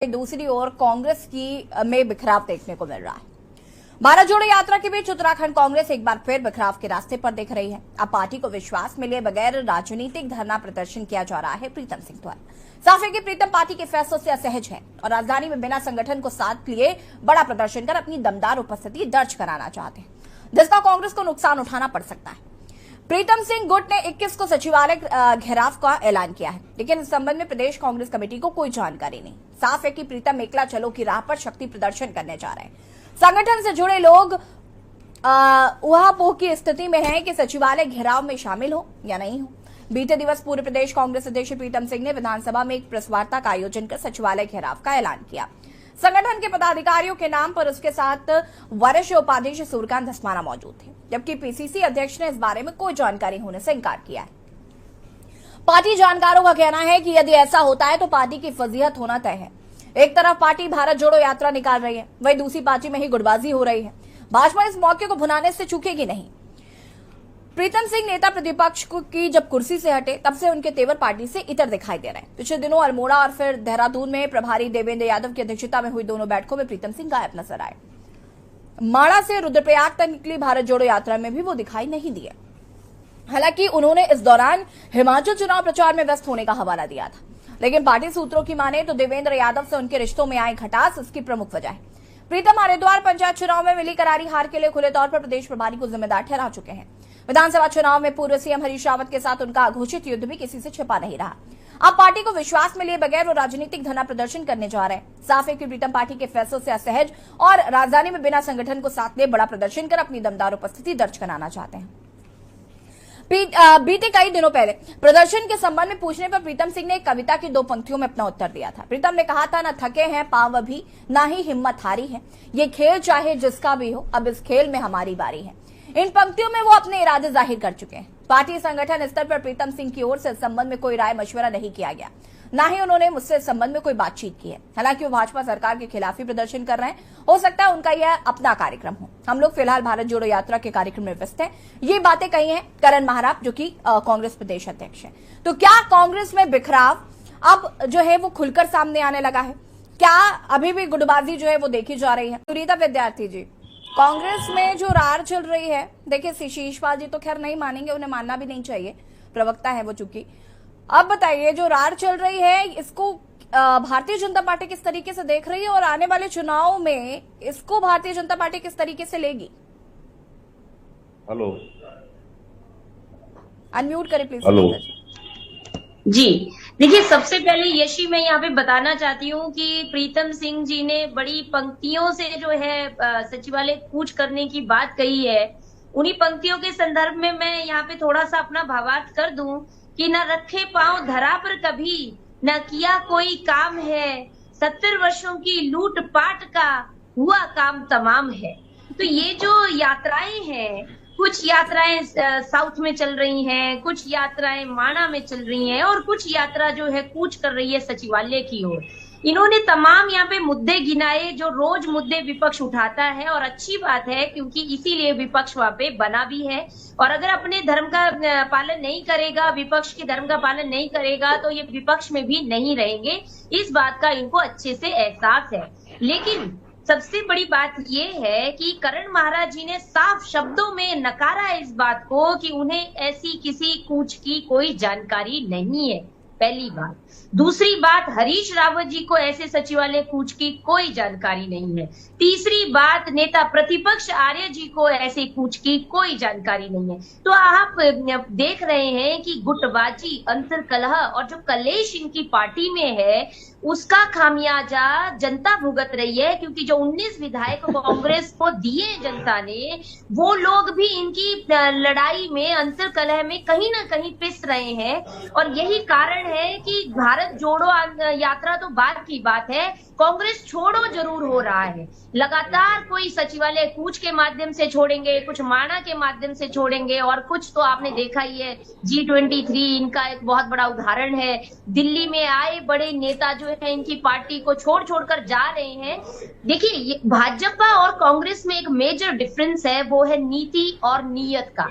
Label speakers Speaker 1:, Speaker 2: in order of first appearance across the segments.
Speaker 1: दूसरी ओर कांग्रेस की में बिखराव देखने को मिल रहा है। भारत जोड़ो यात्रा के बीच उत्तराखंड कांग्रेस एक बार फिर बिखराव के रास्ते पर दिख रही है। अब पार्टी को विश्वास में लिए बगैर राजनीतिक धरना प्रदर्शन किया जा रहा है प्रीतम सिंह द्वारा। साफ है कि प्रीतम पार्टी के फैसलों से असहज है और राजधानी में बिना संगठन को साथ लिए बड़ा प्रदर्शन कर अपनी दमदार उपस्थिति दर्ज कराना चाहते हैं, जिसका कांग्रेस को नुकसान उठाना पड़ सकता है। प्रीतम सिंह गुट ने 21 को सचिवालय घेराव का ऐलान किया है, लेकिन इस संबंध में प्रदेश कांग्रेस कमेटी को कोई जानकारी नहीं। साफ है कि प्रीतम एकला चलो की राह पर शक्ति प्रदर्शन करने जा रहे हैं। संगठन से जुड़े लोग उहापोह की स्थिति में हैं कि सचिवालय घेराव में शामिल हो या नहीं हो। बीते दिवस पूर्व प्रदेश कांग्रेस अध्यक्ष प्रीतम सिंह ने विधानसभा में एक प्रेस वार्ता का आयोजन कर सचिवालय घेराव का ऐलान किया। संगठन के पदाधिकारियों के नाम पर उसके साथ वरिष्ठ उपाध्यक्ष सूर्यकांत धस्माना मौजूद थे, जबकि पीसीसी अध्यक्ष ने इस बारे में कोई जानकारी होने से इनकार किया है। पार्टी जानकारों का कहना है कि यदि ऐसा होता है तो पार्टी की फजीहत होना तय है। एक तरफ पार्टी भारत जोड़ो यात्रा निकाल रही है, वहीं दूसरी पार्टी में ही गुटबाजी हो रही है। भाजपा इस मौके को भुनाने से चूकेगी नहीं। प्रीतम सिंह नेता प्रतिपक्ष की जब कुर्सी से हटे तब से उनके तेवर पार्टी से इतर दिखाई दे रहे हैं। पिछले दिनों अल्मोड़ा और फिर देहरादून में प्रभारी देवेंद्र यादव की अध्यक्षता में हुई दोनों बैठकों में प्रीतम सिंह गायब नजर आए। माड़ा से रुद्रप्रयाग तक निकली भारत जोड़ो यात्रा में भी वो दिखाई नहीं दिए। हालांकि उन्होंने इस दौरान हिमाचल चुनाव प्रचार में व्यस्त होने का हवाला दिया था, लेकिन पार्टी सूत्रों की माने तो देवेंद्र यादव से उनके रिश्तों में आई खटास इसकी प्रमुख वजह है। प्रीतम हरिद्वार पंचायत चुनाव में मिली करारी हार के लिए खुले तौर पर प्रदेश प्रभारी को जिम्मेदार ठहरा चुके हैं। विधानसभा चुनाव में पूर्व सीएम हरीश रावत के साथ उनका अघोषित युद्ध भी किसी से छिपा नहीं रहा। अब पार्टी को विश्वास में लिए बगैर वो राजनीतिक धरना प्रदर्शन करने जा रहे हैं। साफ है कि प्रीतम पार्टी के फैसलों से असहज और राजधानी में बिना संगठन को साथ लिए बड़ा प्रदर्शन कर अपनी दमदार उपस्थिति दर्ज कराना चाहते हैं। बीते कई दिनों पहले प्रदर्शन के संबंध में पूछने पर प्रीतम सिंह ने एक कविता की 2 पंक्तियों में अपना उत्तर दिया था। प्रीतम ने कहा था, न थके हैं पांव अभी, ना ही हिम्मत हारी है, ये खेल चाहे जिसका भी हो, अब इस खेल में हमारी बारी है। इन पंक्तियों में वो अपने इरादे जाहिर कर चुके हैं। पार्टी संगठन स्तर पर प्रीतम सिंह की ओर से इस संबंध में कोई राय मशवरा नहीं किया गया, न ही उन्होंने मुझसे इस संबंध में कोई बातचीत की है। हालांकि वो भाजपा सरकार के खिलाफ ही प्रदर्शन कर रहे हैं, हो सकता है उनका यह अपना कार्यक्रम हो। हम लोग फिलहाल भारत जोड़ो यात्रा के कार्यक्रम में व्यस्त हैं। ये बातें कही हैं करण महाराज, जो कि कांग्रेस प्रदेश अध्यक्ष हैं। तो क्या कांग्रेस में बिखराव अब जो है वो खुलकर सामने आने लगा है? क्या अभी भी गुटबाजी जो है वो देखी जा रही है? सुनीता विद्यार्थी जी, कांग्रेस में जो रार चल रही है, देखिए शीशपाल जी तो खैर नहीं मानेंगे, उन्हें मानना भी नहीं चाहिए, प्रवक्ता है वो चूंकि। अब बताइए, जो रार चल रही है इसको भारतीय जनता पार्टी किस तरीके से देख रही है और आने वाले चुनाव में इसको भारतीय जनता पार्टी किस तरीके से लेगी?
Speaker 2: हेलो,
Speaker 1: अनम्यूट करें प्लीज।
Speaker 2: हेलो
Speaker 3: जी, देखिए सबसे पहले यशी मैं यहाँ पे बताना चाहती हूँ कि प्रीतम सिंह जी ने बड़ी पंक्तियों से जो है सचिवालय कूच करने की बात कही है। उन्हीं पंक्तियों के संदर्भ में मैं यहाँ पे थोड़ा सा अपना भावार्थ कर दूं कि न रखे पांव धरा पर कभी, न किया कोई काम है, 70 वर्षों की लूट पाट का हुआ काम तमाम है। तो ये जो यात्राएं हैं, कुछ यात्राएं साउथ में चल रही हैं, कुछ यात्राएं माणा में चल रही हैं और कुछ यात्रा जो है कूच कर रही है सचिवालय की ओर। इन्होंने तमाम यहाँ पे मुद्दे गिनाए जो रोज मुद्दे विपक्ष उठाता है, और अच्छी बात है क्योंकि इसीलिए विपक्ष वहां पे बना भी है। और अगर अपने धर्म का पालन नहीं करेगा, विपक्ष के धर्म का पालन नहीं करेगा, तो ये विपक्ष में भी नहीं रहेंगे। इस बात का इनको अच्छे से एहसास है। लेकिन सबसे बड़ी बात ये है कि करण महाराज जी ने साफ शब्दों में नकारा इस बात को कि उन्हें ऐसी किसी कूच की कोई जानकारी नहीं है, पहली बात। दूसरी बात, हरीश रावत जी को ऐसे सचिवालय कूच की कोई जानकारी नहीं है। तीसरी बात, नेता प्रतिपक्ष आर्य जी को ऐसे कूच की कोई जानकारी नहीं है। तो आप देख रहे हैं कि गुटबाजी, अंतरकलह और जो कलेश इनकी पार्टी में है उसका खामियाजा जनता भुगत रही है, क्योंकि जो 19 विधायक कांग्रेस को दिए जनता ने, वो लोग भी इनकी लड़ाई में, अंतरकलह में कहीं ना कहीं पिस रहे हैं। और यही कारण है कि भारत जोड़ो यात्रा तो बाद की बात है, कांग्रेस छोड़ो जरूर हो रहा है। लगातार कोई सचिवालय कूच के माध्यम से छोड़ेंगे, कुछ माणा के माध्यम से छोड़ेंगे, और कुछ तो आपने देखा ही है, G23 इनका एक बहुत बड़ा उदाहरण है। दिल्ली में आए बड़े नेता जो है इनकी पार्टी को छोड़ छोड़कर जा रहे हैं। देखिए, भाजपा और कांग्रेस में एक मेजर डिफरेंस है, वो है नीति और नीयत का।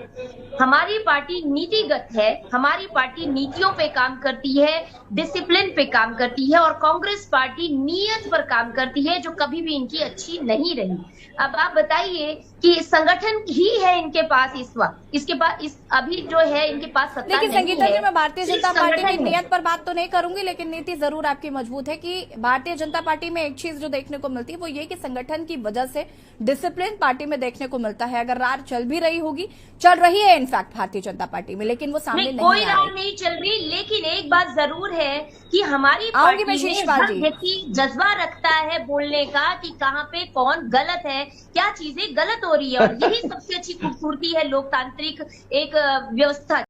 Speaker 3: हमारी पार्टी नीतिगत है, हमारी पार्टी नीतियों पे काम करती है, डिसिप्लिन पे काम करती है और कांग्रेस पार्टी नियत पर काम करती है, जो कभी भी इनकी अच्छी नहीं रही। अब आप बताइए कि संगठन ही है इनके पास इस वक्त, इसके पास अभी जो है इनके पास सत्ता
Speaker 1: लेकिन
Speaker 3: नहीं
Speaker 1: संगीता जी,
Speaker 3: है।
Speaker 1: मैं भारतीय
Speaker 3: सिर्फ
Speaker 1: जनता पार्टी की
Speaker 3: संगठन है।
Speaker 1: नियत पर बात तो नहीं करूंगी, लेकिन नीति जरूर आपकी मजबूत है कि भारतीय जनता पार्टी में एक चीज जो देखने को मिलती है वो ये कि संगठन की वजह से डिसिप्लिन पार्टी में देखने को मिलता है। अगर रार चल भी रही होगी, चल रही है इनफैक्ट भारतीय जनता पार्टी में, लेकिन वो सामने नहीं
Speaker 3: कोई
Speaker 1: आ
Speaker 3: रार
Speaker 1: रही।
Speaker 3: नहीं चल रही, लेकिन एक बात जरूर है कि हमारी
Speaker 1: आऊंगी मैं
Speaker 3: पार्टी में
Speaker 1: शीशपाल
Speaker 3: हर
Speaker 1: जी।
Speaker 3: व्यक्ति जज्बा रखता है बोलने का कि कहाँ पे कौन गलत है, क्या चीजें गलत हो रही है, और यही सबसे अच्छी खूबसूरती है लोकतांत्रिक एक व्यवस्था।